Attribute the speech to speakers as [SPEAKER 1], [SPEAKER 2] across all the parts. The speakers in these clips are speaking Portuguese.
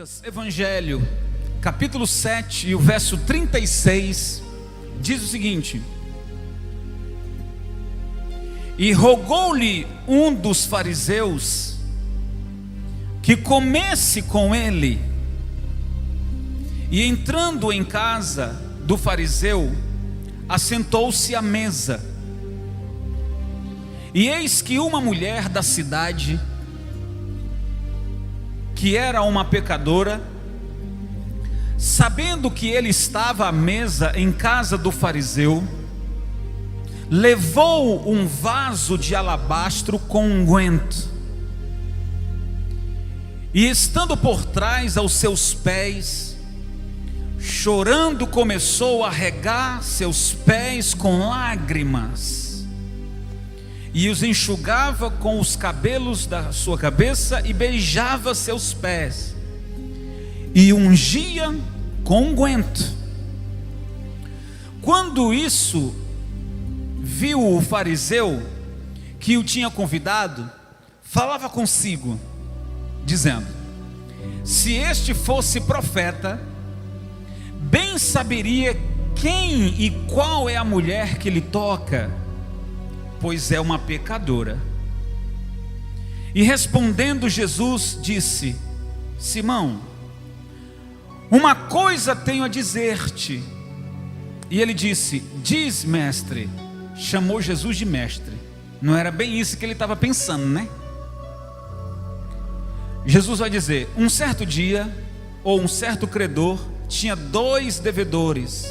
[SPEAKER 1] Lucas, Evangelho, capítulo 7 e o verso 36, diz o seguinte: E rogou-lhe um dos fariseus que comesse com ele. E entrando em casa do fariseu, assentou-se à mesa. E eis que uma mulher da cidade, que era uma pecadora, sabendo que ele estava à mesa em casa do fariseu, levou um vaso de alabastro com unguento, e estando por trás aos seus pés, chorando, começou a regar seus pés com lágrimas, e os enxugava com os cabelos da sua cabeça, e beijava seus pés, e ungia com unguento. Quando isso viu o fariseu que o tinha convidado, falava consigo, dizendo: se este fosse profeta, bem saberia quem e qual é a mulher que lhe toca, pois é uma pecadora. E respondendo Jesus disse: Simão, uma coisa tenho a dizer-te. E ele disse: diz, mestre. Chamou Jesus de mestre. Não era bem isso que ele estava pensando, né? Jesus vai dizer: um certo dia, ou um certo credor, tinha 2 devedores.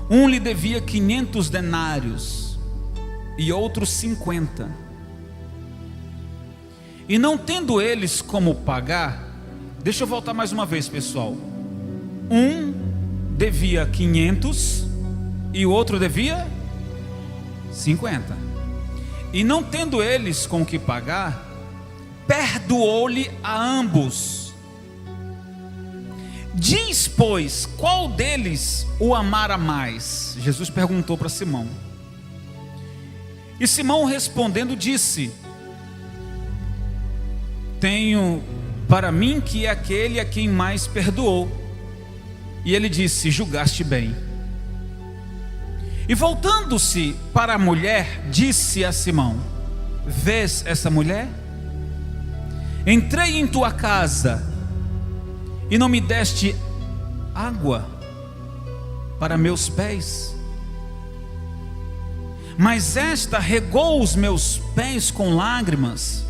[SPEAKER 1] Um lhe devia 500 denários e outro 50. E não tendo eles como pagar, deixa eu voltar mais uma vez, pessoal. Um devia 500 e o outro devia 50. E não tendo eles com o que pagar, perdoou-lhe a ambos. Diz, pois, qual deles o amara mais? Jesus perguntou para Simão. E Simão respondendo disse: tenho para mim que é aquele a quem mais perdoou. E ele disse: julgaste bem. E voltando-se para a mulher, disse a Simão: vês essa mulher? Entrei em tua casa e não me deste água para meus pés, mas esta regou os meus pés com lágrimas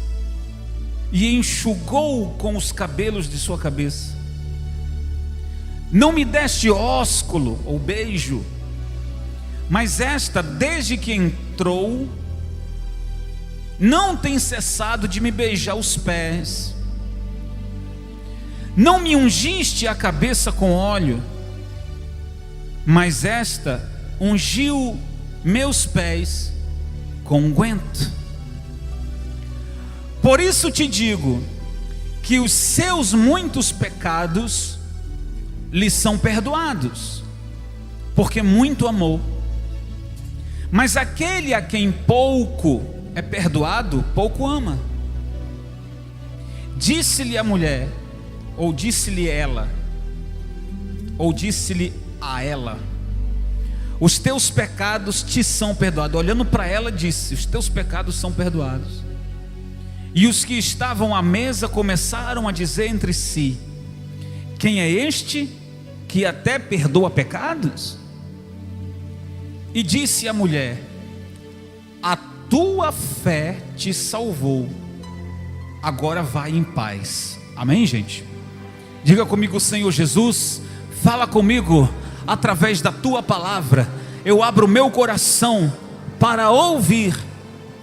[SPEAKER 1] e enxugou com os cabelos de sua cabeça. Não me deste ósculo ou beijo, mas esta, desde que entrou, não tem cessado de me beijar os pés. Não me ungiste a cabeça com óleo, mas esta ungiu meus pés com unguento. Por isso te digo que os seus muitos pecados lhe são perdoados, porque muito amou. Mas aquele a quem pouco é perdoado, pouco ama. Disse-lhe a mulher, ou disse-lhe ela, ou disse-lhe a ela: os teus pecados te são perdoados. Olhando para ela disse: os teus pecados são perdoados. E os que estavam à mesa começaram a dizer entre si: quem é este que até perdoa pecados? E disse a mulher: a tua fé te salvou, agora vai em paz. Amém, gente? Diga comigo: Senhor Jesus, fala comigo através da tua palavra. Eu abro o meu coração para ouvir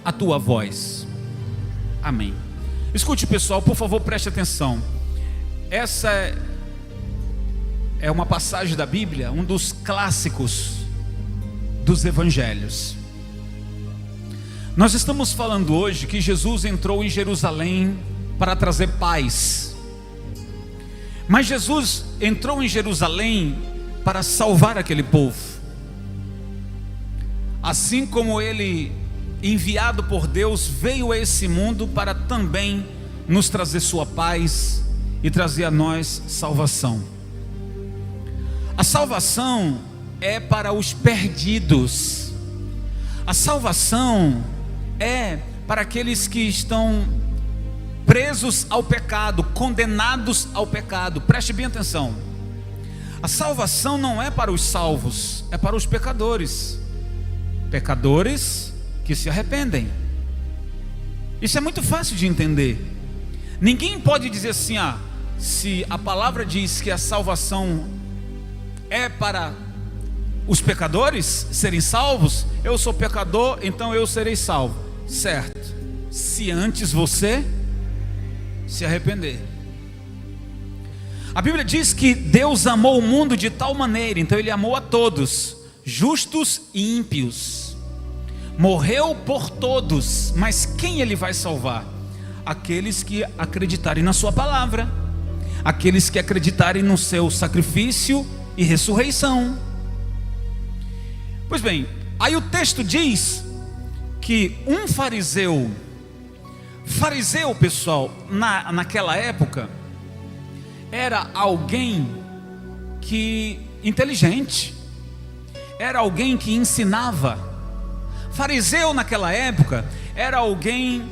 [SPEAKER 1] a tua voz. Amém. Escute, pessoal, por favor, preste atenção. Essa é uma passagem da Bíblia, um dos clássicos dos evangelhos. Nós estamos falando hoje que Jesus entrou em Jerusalém para trazer paz. Mas Jesus entrou em Jerusalém para salvar aquele povo. Assim como ele, enviado por Deus, veio a esse mundo para também nos trazer sua paz e trazer a nós salvação. A salvação é para os perdidos. A salvação é para aqueles que estão presos ao pecado, condenados ao pecado. Preste bem atenção. A salvação não é para os salvos, é para os pecadores. Pecadores que se arrependem. Isso é muito fácil de entender. Ninguém pode dizer assim, se a palavra diz que a salvação é para os pecadores serem salvos, eu sou pecador, então eu serei salvo. Certo, se antes você se arrepender. A Bíblia diz que Deus amou o mundo de tal maneira, então Ele amou a todos, justos e ímpios. Morreu por todos, mas quem Ele vai salvar? Aqueles que acreditarem na sua palavra, aqueles que acreditarem no seu sacrifício e ressurreição. Pois bem, aí o texto diz que um fariseu, pessoal, naquela época, era alguém que inteligente, era alguém que ensinava. Fariseu naquela época era alguém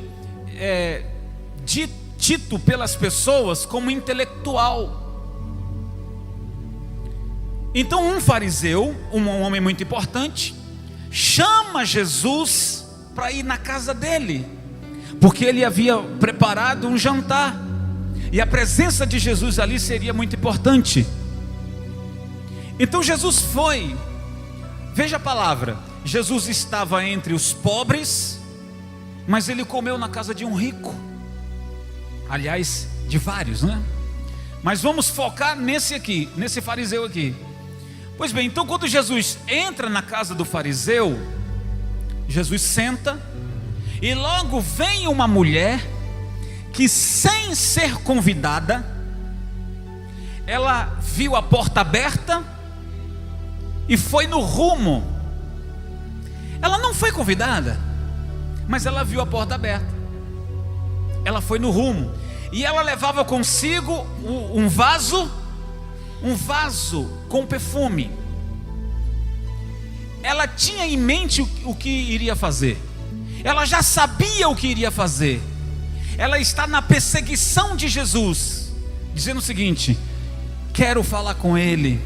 [SPEAKER 1] dito pelas pessoas como intelectual. Então um fariseu, um homem muito importante, chama Jesus para ir na casa dele, porque ele havia preparado um jantar, e a presença de Jesus ali seria muito importante. Então Jesus foi. Veja a palavra, Jesus estava entre os pobres, mas ele comeu na casa de um rico. Aliás, de vários, né? Mas vamos focar nesse fariseu aqui. Pois bem, então quando Jesus entra na casa do fariseu, Jesus senta, e logo vem uma mulher que, sem ser convidada, ela viu a porta aberta e foi no rumo. Ela não foi convidada, mas ela viu a porta aberta. Ela foi no rumo, e ela levava consigo um vaso com perfume. Ela tinha em mente o que iria fazer. Ela já sabia o que iria fazer. Ela está na perseguição de Jesus, dizendo o seguinte: quero falar com Ele,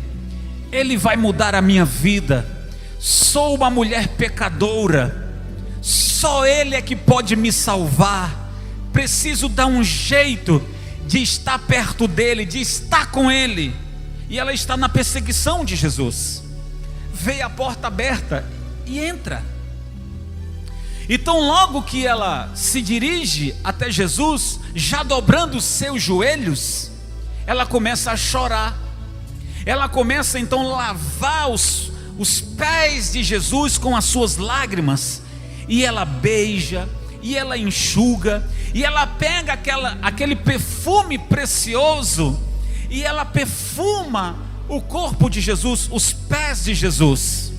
[SPEAKER 1] Ele vai mudar a minha vida. Sou uma mulher pecadora, só Ele é que pode me salvar. Preciso dar um jeito de estar perto dEle, de estar com Ele. E ela está na perseguição de Jesus. Vê a porta aberta e entra. Então logo que ela se dirige até Jesus, já dobrando os seus joelhos, ela começa a chorar. Ela começa então a lavar os pés de Jesus com as suas lágrimas, e ela beija, e ela enxuga, e ela pega aquele perfume precioso, e ela perfuma o corpo de Jesus, os pés de Jesus.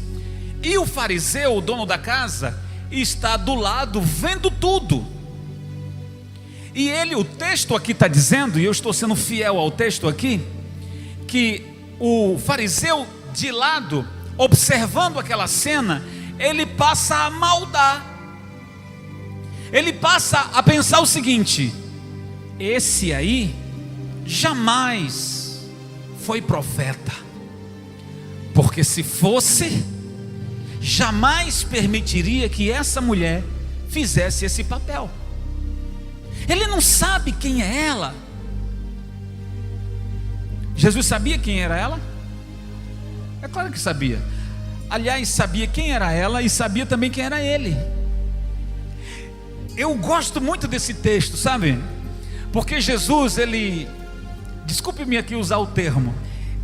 [SPEAKER 1] E o fariseu, o dono da casa, está do lado vendo tudo. E o texto aqui está dizendo, e eu estou sendo fiel ao texto aqui, que o fariseu de lado, observando aquela cena, ele passa a maldar. Ele passa a pensar o seguinte: esse aí jamais foi profeta, porque se fosse, jamais permitiria que essa mulher fizesse esse papel. Ele não sabe quem é ela. Jesus sabia quem era ela? É claro que sabia. Aliás, sabia quem era ela e sabia também quem era ele. Eu gosto muito desse texto, sabe? Porque Jesus, desculpe-me aqui usar o termo,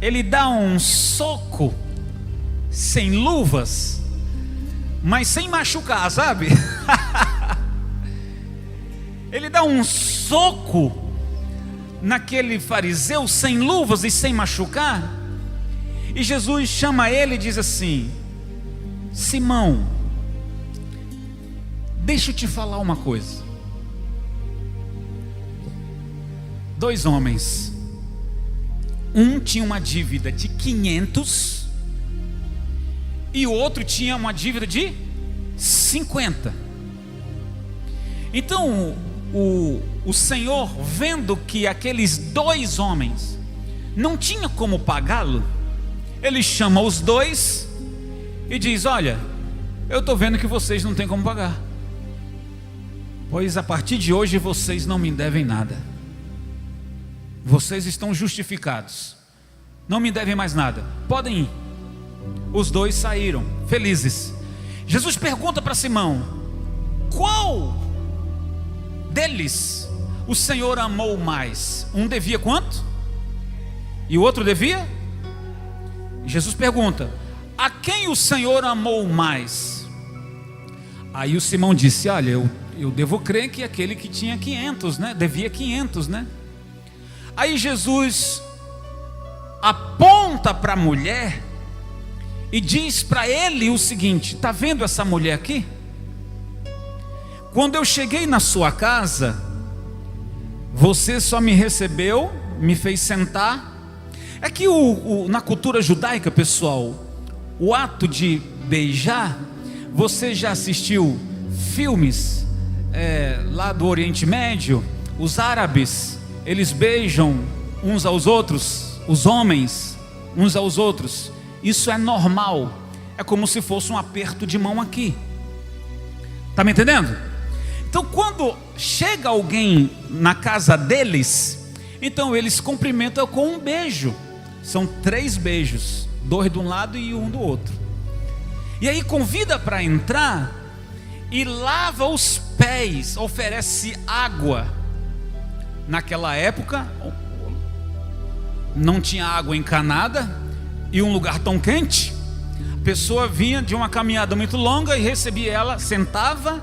[SPEAKER 1] ele dá um soco sem luvas, mas sem machucar, sabe? Ele dá um soco naquele fariseu sem luvas e sem machucar. E Jesus chama ele e diz assim: Simão, deixa eu te falar uma coisa. Dois homens Um tinha uma dívida de 500 e o outro tinha uma dívida de 50. Então o Senhor, vendo que aqueles dois homens não tinham como pagá-lo, ele chama os dois e diz: olha, eu estou vendo que vocês não têm como pagar, pois a partir de hoje vocês não me devem nada, vocês estão justificados, não me devem mais nada, podem ir. Os dois saíram felizes. Jesus pergunta para Simão: qual deles o Senhor amou mais? Um devia quanto? E o outro devia? Jesus pergunta: a quem o Senhor amou mais? Aí o Simão disse: olha, eu devo crer que aquele que tinha 500, né? Devia 500, né? Aí Jesus aponta para a mulher e diz para ele o seguinte: está vendo essa mulher aqui? Quando eu cheguei na sua casa, você só me recebeu, me fez sentar. É que na cultura judaica, pessoal, o ato de beijar, você já assistiu filmes lá do Oriente Médio? Os árabes, eles beijam uns aos outros, os homens uns aos outros. Isso é normal, é como se fosse um aperto de mão aqui. Está me entendendo? Então quando chega alguém na casa deles, então eles cumprimentam com um beijo. São 3 beijos, 2 de um lado e 1 do outro. E aí convida para entrar e lava os pés, oferece água. Naquela época não tinha água encanada e um lugar tão quente. A pessoa vinha de uma caminhada muito longa e recebia ela, sentava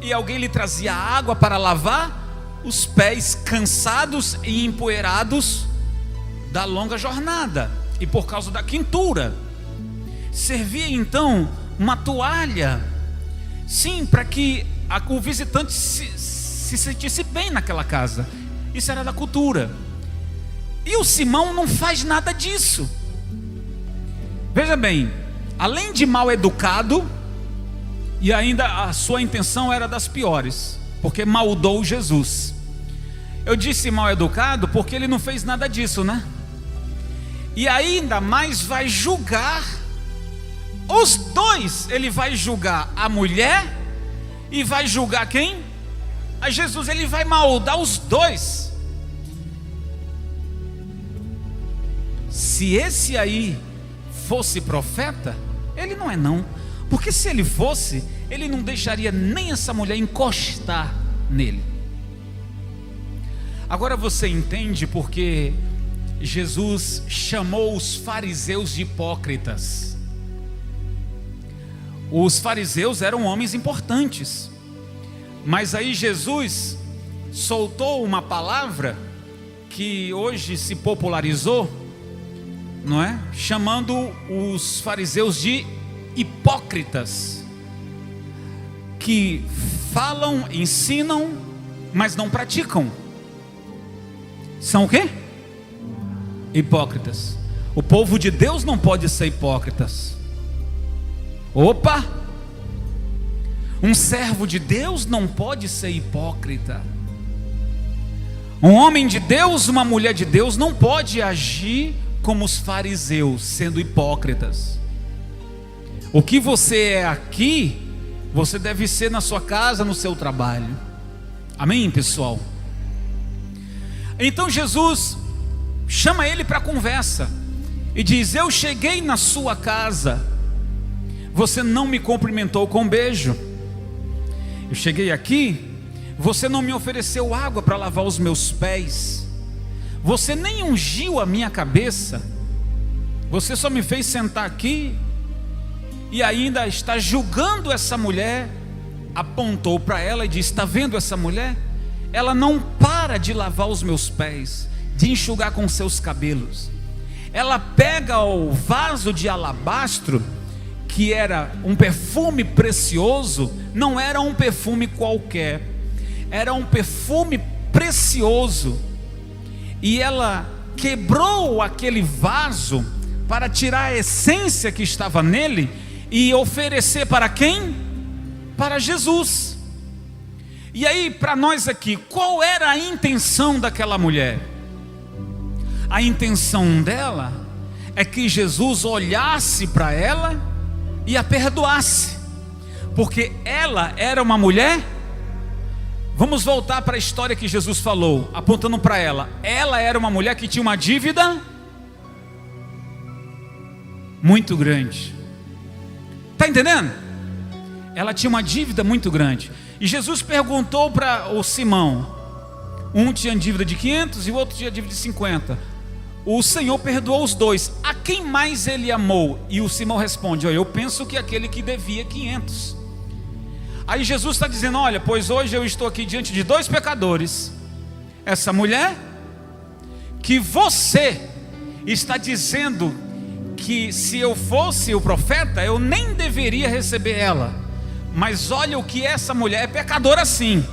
[SPEAKER 1] e alguém lhe trazia água para lavar os pés cansados e empoeirados da longa jornada e por causa da quentura. Servia então uma toalha, sim, para que o visitante se sentisse bem naquela casa. Isso era da cultura. E o Simão não faz nada disso. Veja bem, além de mal educado, e ainda a sua intenção era das piores, porque maldou Jesus. Eu disse mal educado porque ele não fez nada disso, né? E ainda mais vai julgar os dois. Ele vai julgar a mulher e vai julgar quem? A Jesus. Ele vai maldar os dois. Se esse aí fosse profeta, ele não é não. Porque se ele fosse, ele não deixaria nem essa mulher encostar nele. Agora você entende porque Jesus chamou os fariseus de hipócritas. Os fariseus eram homens importantes, mas aí Jesus soltou uma palavra que hoje se popularizou, não é? Chamando os fariseus de hipócritas, que falam, ensinam, mas não praticam. São o quê? Hipócritas. O povo de Deus não pode ser hipócritas. Opa! Um servo de Deus não pode ser hipócrita. Um homem de Deus, uma mulher de Deus não pode agir como os fariseus, sendo hipócritas. O que você é aqui, você deve ser na sua casa, no seu trabalho. Amém, pessoal? Então Jesus chama ele para conversa e diz: eu cheguei na sua casa, você não me cumprimentou com um beijo. Eu cheguei aqui, você não me ofereceu água para lavar os meus pés, você nem ungiu a minha cabeça, você só me fez sentar aqui e ainda está julgando essa mulher. Apontou para ela e disse: está vendo essa mulher? Ela não para de lavar os meus pés, de enxugar com seus cabelos. Ela pega o vaso de alabastro, que era um perfume precioso, não era um perfume qualquer, era um perfume precioso, e ela quebrou aquele vaso para tirar a essência que estava nele e oferecer para quem? Para Jesus. E aí, para nós aqui, qual era a intenção daquela mulher? A intenção dela é que Jesus olhasse para ela e a perdoasse, porque ela era uma mulher. Vamos voltar para a história que Jesus falou, apontando para ela. Ela era uma mulher que tinha uma dívida muito grande. Está entendendo? Ela tinha uma dívida muito grande. E Jesus perguntou para o Simão. Um tinha dívida de 500 e o outro tinha dívida de 50. O Senhor perdoou os dois. A quem mais ele amou? E o Simão responde: eu penso que aquele que devia 500. Aí Jesus está dizendo: olha, pois hoje eu estou aqui diante de dois pecadores. Essa mulher, que você está dizendo que se eu fosse o profeta, eu nem deveria receber ela. Mas olha o que essa mulher é pecadora sim.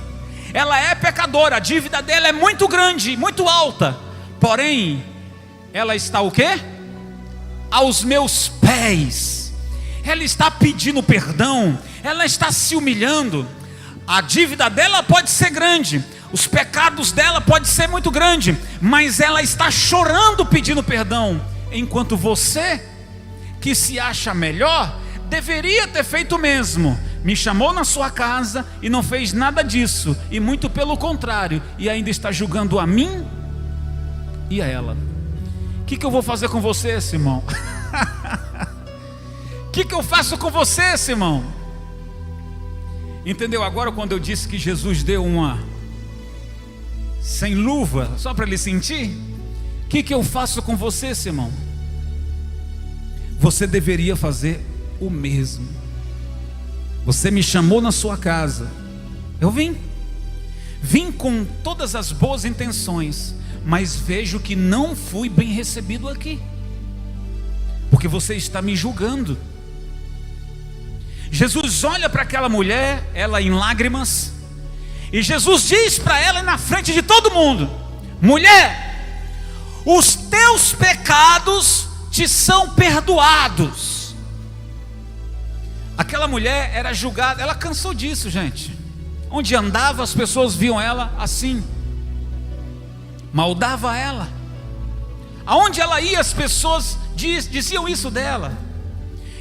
[SPEAKER 1] Ela é pecadora, a dívida dela é muito grande, muito alta. Porém, ela está o quê? Aos meus pés. Ela está pedindo perdão, ela está se humilhando. A dívida dela pode ser grande, os pecados dela podem ser muito grandes, mas ela está chorando pedindo perdão. Enquanto você, que se acha melhor, deveria ter feito o mesmo. Me chamou na sua casa e não fez nada disso, e muito pelo contrário, e ainda está julgando a mim e a ela. O que eu vou fazer com você, Simão? O que eu faço com você, Simão? Entendeu agora quando eu disse que Jesus deu uma sem luva, só para ele sentir? O que eu faço com você, Simão? Você deveria fazer o mesmo. Você me chamou na sua casa, eu vim com todas as boas intenções, mas vejo que não fui bem recebido aqui, porque você está me julgando. Jesus olha para aquela mulher, ela em lágrimas, e Jesus diz para ela na frente de todo mundo: mulher, os teus pecados te são perdoados. Aquela mulher era julgada, ela cansou disso, gente. Onde andava, as pessoas viam ela assim, maldava ela. Aonde ela ia, as pessoas diziam isso dela.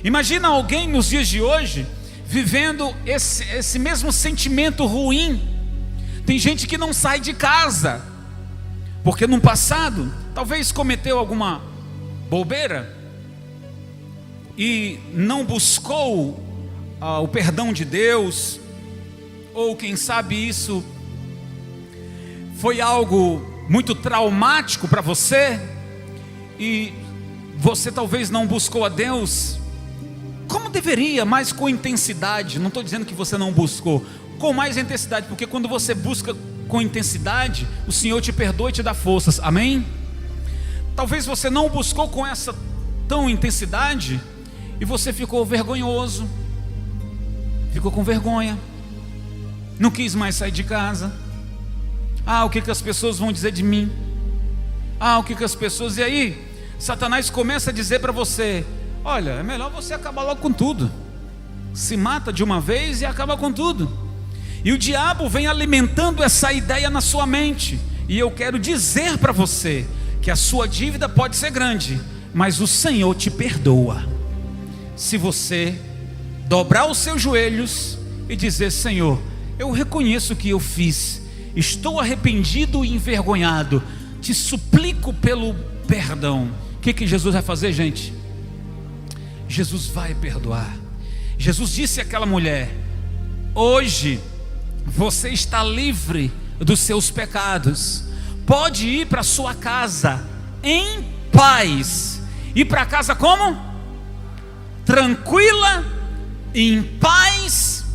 [SPEAKER 1] Imagina alguém nos dias de hoje vivendo esse mesmo sentimento ruim. Tem gente que não sai de casa porque no passado talvez cometeu alguma bobeira e não buscou o perdão de Deus, ou quem sabe isso foi algo muito traumático para você e você talvez não buscou a Deus como deveria, mas com intensidade. Não estou dizendo que você não buscou, com mais intensidade, porque quando você busca com intensidade, o Senhor te perdoa e te dá forças, amém? Talvez você não buscou com essa tão intensidade e você ficou vergonhoso, ficou com vergonha, não quis mais sair de casa. O que as pessoas vão dizer de mim? O que as pessoas... E aí, Satanás começa a dizer para você: olha, é melhor você acabar logo com tudo, se mata de uma vez e acaba com tudo. E o diabo vem alimentando essa ideia na sua mente. E eu quero dizer para você que a sua dívida pode ser grande, mas o Senhor te perdoa, se você dobrar os seus joelhos e dizer: Senhor, eu reconheço o que eu fiz, estou arrependido e envergonhado, te suplico pelo perdão. O que Jesus vai fazer, gente? Jesus vai perdoar. Jesus disse àquela mulher: hoje você está livre dos seus pecados, pode ir para sua casa em paz. Ir para casa como? Tranquila, em paz.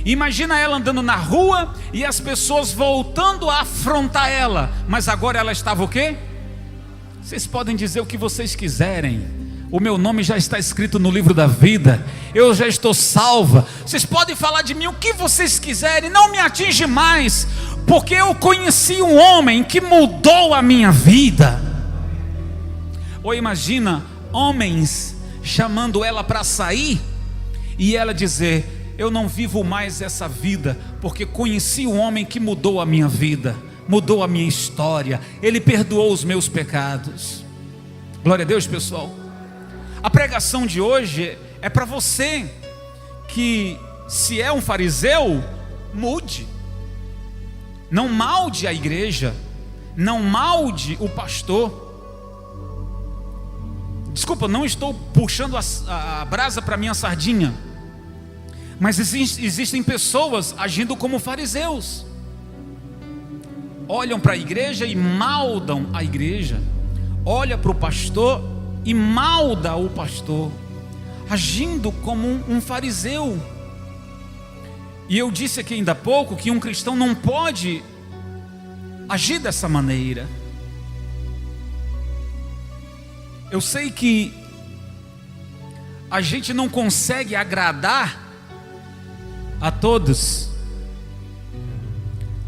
[SPEAKER 1] Imagina ela andando na rua e as pessoas voltando a afrontar ela, mas agora ela estava o quê? Vocês podem dizer o que vocês quiserem, o meu nome já está escrito no livro da vida, eu já estou salva. Vocês podem falar de mim o que vocês quiserem, não me atinge mais, porque eu conheci um homem que mudou a minha vida. Ou imagina homens chamando ela para sair e ela dizer: eu não vivo mais essa vida, porque conheci um homem que mudou a minha vida, mudou a minha história, ele perdoou os meus pecados. Glória a Deus, pessoal. A pregação de hoje é para você que, se é um fariseu, mude. Não malde a igreja, não malde o pastor. Desculpa, não estou puxando a brasa para minha sardinha, mas existem pessoas agindo como fariseus. Olham para a igreja e maldam a igreja. Olha para o pastor e malda o pastor, agindo como um fariseu. E eu disse aqui ainda há pouco que um cristão não pode agir dessa maneira. Eu sei que a gente não consegue agradar a todos.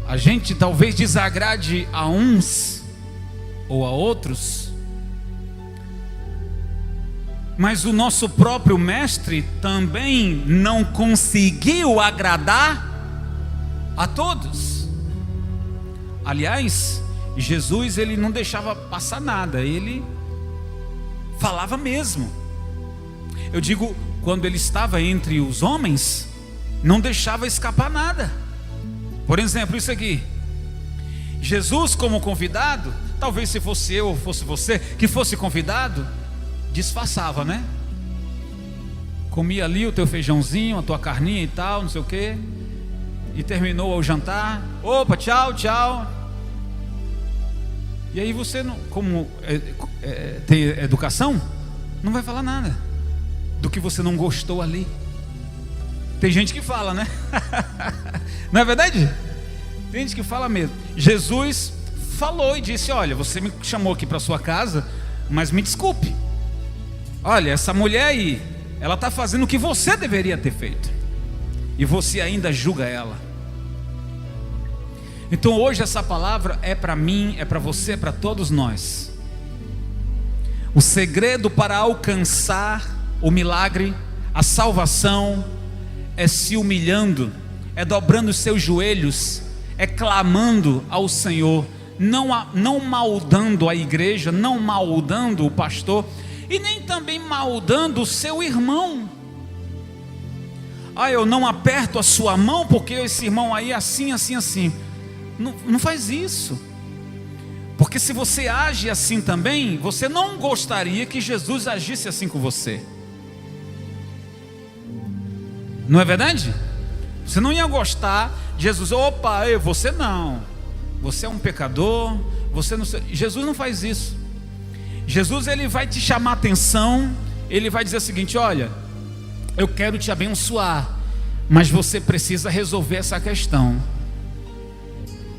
[SPEAKER 1] A gente talvez desagrade a uns ou a outros, mas o nosso próprio mestre também não conseguiu agradar a todos. Aliás, Jesus, ele não deixava passar nada, ele falava mesmo. Eu digo, quando ele estava entre os homens, não deixava escapar nada. Por exemplo, isso aqui: Jesus como convidado, talvez se fosse eu ou fosse você que fosse convidado, disfarçava, né? Comia ali o teu feijãozinho, a tua carninha e tal, não sei o que, e terminou o jantar, opa, tchau, tchau. E aí você, não, como tem educação, não vai falar nada do que você não gostou ali. Tem gente que fala, né? Não é verdade? Tem gente que fala mesmo. Jesus falou e disse: olha, você me chamou aqui para sua casa, mas me desculpe, olha, essa mulher aí, ela está fazendo o que você deveria ter feito, e você ainda julga ela. Então hoje essa palavra é para mim, é para você, é para todos nós. O segredo para alcançar o milagre, a salvação, é se humilhando, é dobrando os seus joelhos, é clamando ao Senhor, não maldando a igreja, não maldando o pastor, e nem também maldando o seu irmão. Ah, eu não aperto a sua mão porque esse irmão aí é assim, assim, assim. Não faz isso, porque se você age assim também, você não gostaria que Jesus agisse assim com você. Não é verdade? Você não ia gostar de Jesus: opa, você não, você é um pecador, você não. Jesus não faz isso. Jesus, ele vai te chamar a atenção, ele vai dizer o seguinte: olha, eu quero te abençoar, mas você precisa resolver essa questão.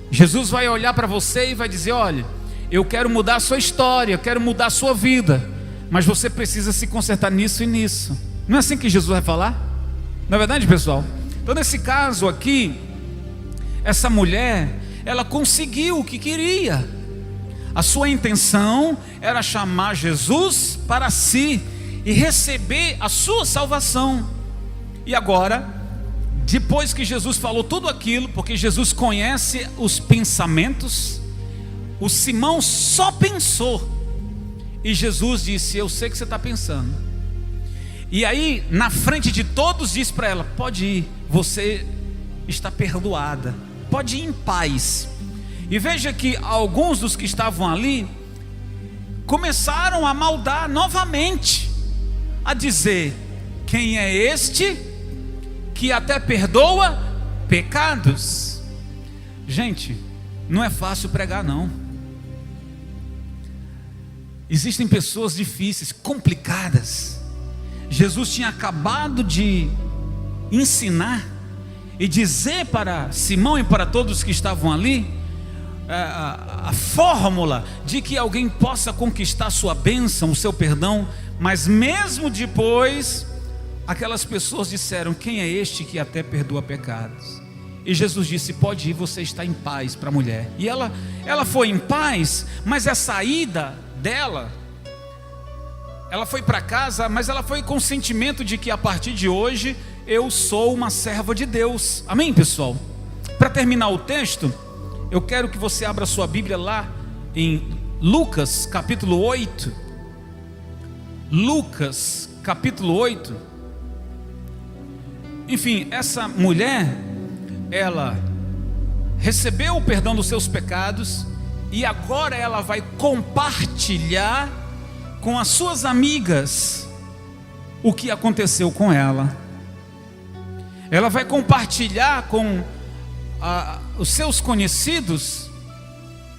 [SPEAKER 1] Jesus vai olhar para você e vai dizer: olha, eu quero mudar a sua história, eu quero mudar a sua vida, mas você precisa se consertar nisso e nisso. Não é assim que Jesus vai falar? Não é verdade, pessoal? Então nesse caso aqui, essa mulher, ela conseguiu o que queria. A sua intenção era chamar Jesus para si e receber a sua salvação. E agora, depois que Jesus falou tudo aquilo, porque Jesus conhece os pensamentos, o Simão só pensou, e Jesus disse: eu sei o que você está pensando. E aí, na frente de todos, disse para ela: pode ir, você está perdoada, pode ir em paz. E veja que alguns dos que estavam ali começaram a maldar novamente, a dizer: quem é este que até perdoa pecados? Gente, não é fácil pregar, não. Existem pessoas difíceis, complicadas. Jesus tinha acabado de ensinar e dizer para Simão e para todos que estavam ali a fórmula de que alguém possa conquistar sua bênção, o seu perdão. Mas mesmo depois, aquelas pessoas disseram: quem é este que até perdoa pecados? E Jesus disse: pode ir, você está em paz, para a mulher. E ela foi em paz, mas a saída dela ela foi para casa, mas ela foi com o sentimento de que a partir de hoje eu sou uma serva de Deus. Amém, pessoal? Para terminar o texto, eu quero que você abra sua Bíblia lá em Lucas capítulo 8. Lucas capítulo 8. Enfim, essa mulher, ela recebeu o perdão dos seus pecados e agora ela vai compartilhar com as suas amigas o que aconteceu com ela. Ela vai compartilhar com os seus conhecidos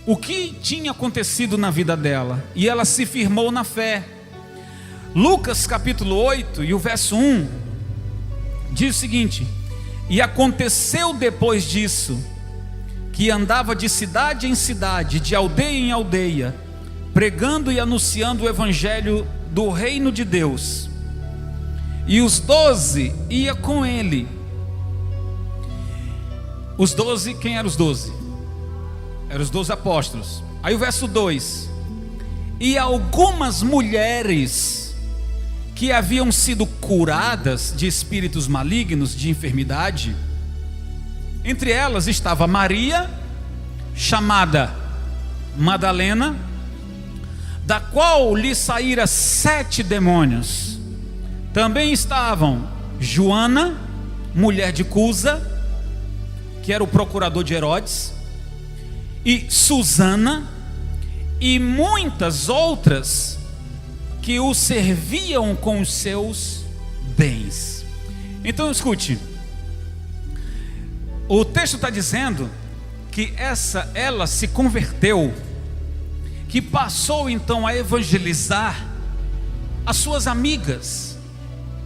[SPEAKER 1] o que tinha acontecido na vida dela, e ela se firmou na fé. Lucas capítulo 8 e o verso 1 diz o seguinte: e aconteceu depois disso, que andava de cidade em cidade, de aldeia em aldeia, pregando e anunciando o evangelho do reino de Deus. E os 12 ia com ele. Os 12, quem eram os 12? Eram os 12 apóstolos. Aí o verso 2: e algumas mulheres que haviam sido curadas de espíritos malignos, de enfermidade. Entre elas estava Maria, chamada Madalena, da qual lhe saíra 7 demônios. Também estavam Joana, mulher de Cusa, que era o procurador de Herodes, e Susana, e muitas outras que o serviam com os seus bens. Então escute, o texto está dizendo que ela se converteu, que passou então a evangelizar as suas amigas,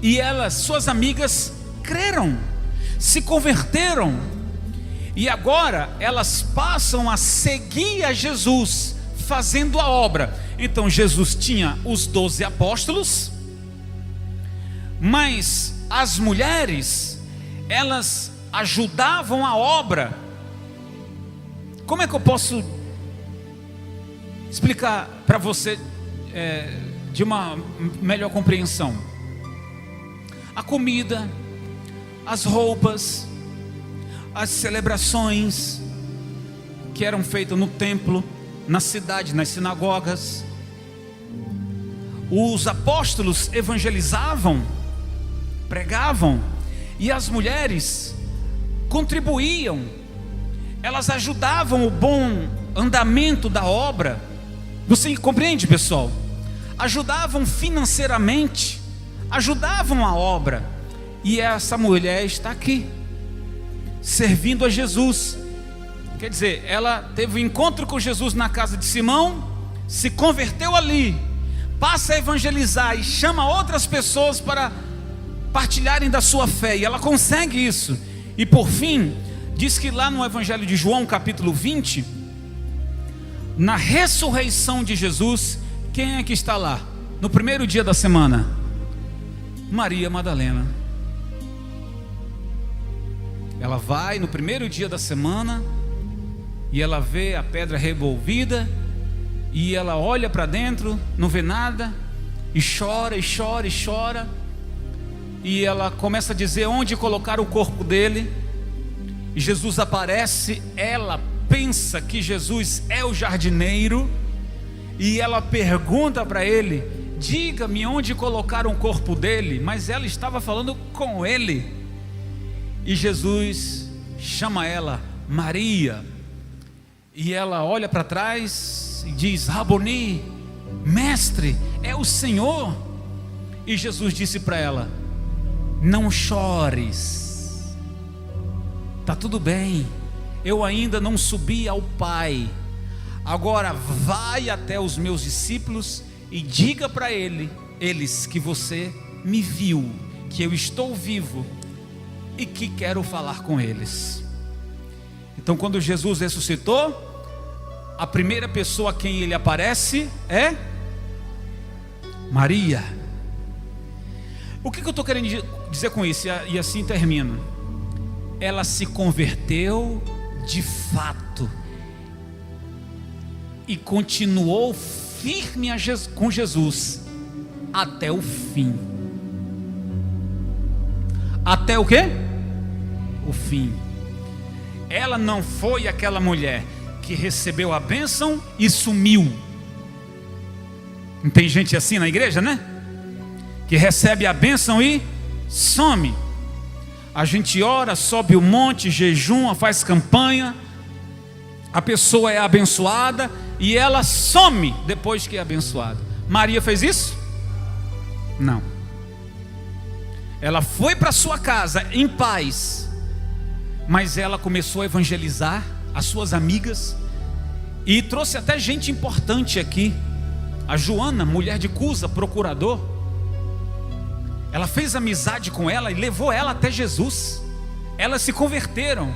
[SPEAKER 1] e suas amigas creram, se converteram, e agora elas passam a seguir a Jesus, fazendo a obra. Então Jesus tinha os 12 apóstolos, mas as mulheres, elas ajudavam a obra. Como é que eu posso explicar para você de uma melhor compreensão? A comida, as roupas, as celebrações que eram feitas no templo, na cidade, nas sinagogas. Os apóstolos evangelizavam, pregavam, e as mulheres contribuíam, elas ajudavam o bom andamento da obra. Você compreende, pessoal? Ajudavam financeiramente, ajudavam a obra. E essa mulher está aqui, servindo a Jesus. Quer dizer, ela teve um encontro com Jesus na casa de Simão, se converteu ali, passa a evangelizar e chama outras pessoas para partilharem da sua fé, e ela consegue isso. E por fim, diz que lá no Evangelho de João capítulo 20, na ressurreição de Jesus, quem é que está lá? No primeiro dia da semana? Maria Madalena. Ela vai no primeiro dia da semana, e ela vê a pedra revolvida, e ela olha para dentro, não vê nada, e chora, e chora, e chora, e ela começa a dizer onde colocar o corpo dele. E Jesus aparece, ela pensa que Jesus é o jardineiro, e ela pergunta para ele: diga-me onde colocar o corpo dele. Mas ela estava falando com ele, e Jesus chama ela Maria, e ela olha para trás e diz: Raboni, mestre, é o Senhor. E Jesus disse para ela: não chores, está tudo bem, eu ainda não subi ao Pai. Agora vai até os meus discípulos e diga para eles que você me viu, que eu estou vivo e que quero falar com eles. Então, quando Jesus ressuscitou, a primeira pessoa a quem ele aparece é Maria. O que eu estou querendo dizer com isso? E assim termino. Ela se converteu de fato e continuou firme com Jesus, até o fim. Até o quê? O fim. Ela não foi aquela mulher que recebeu a bênção e sumiu. Não tem gente assim na igreja, né? Que recebe a bênção e some. A gente ora, sobe o monte, jejuma, faz campanha, a pessoa é abençoada e ela some depois que é abençoada. Maria fez isso? Não. Ela foi para sua casa em paz, mas ela começou a evangelizar as suas amigas e trouxe até gente importante aqui. A Joana, mulher de Cusa, procurador, ela fez amizade com ela e levou ela até Jesus. Elas se converteram.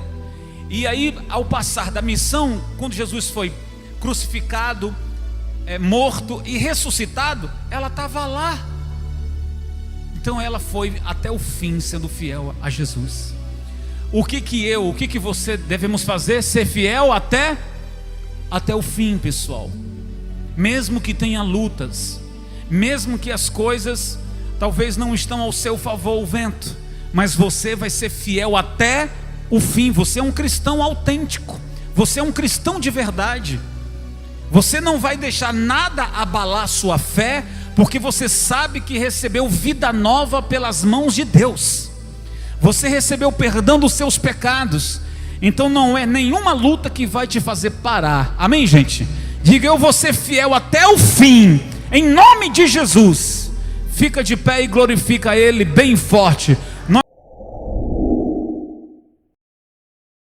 [SPEAKER 1] E aí, ao passar da missão, quando Jesus foi crucificado, morto e ressuscitado, ela estava lá. Então ela foi até o fim sendo fiel a Jesus. O que você devemos fazer? Ser fiel até o fim, pessoal. Mesmo que tenha lutas, mesmo que as coisas talvez não estão ao seu favor, o vento, mas você vai ser fiel até o fim. Você é um cristão autêntico, você é um cristão de verdade. Você não vai deixar nada abalar sua fé, porque você sabe que recebeu vida nova pelas mãos de Deus. Você recebeu perdão dos seus pecados. Então não é nenhuma luta que vai te fazer parar. Amém, gente? Diga: eu vou ser fiel até o fim, em nome de Jesus. Fica de pé e glorifica Ele bem forte.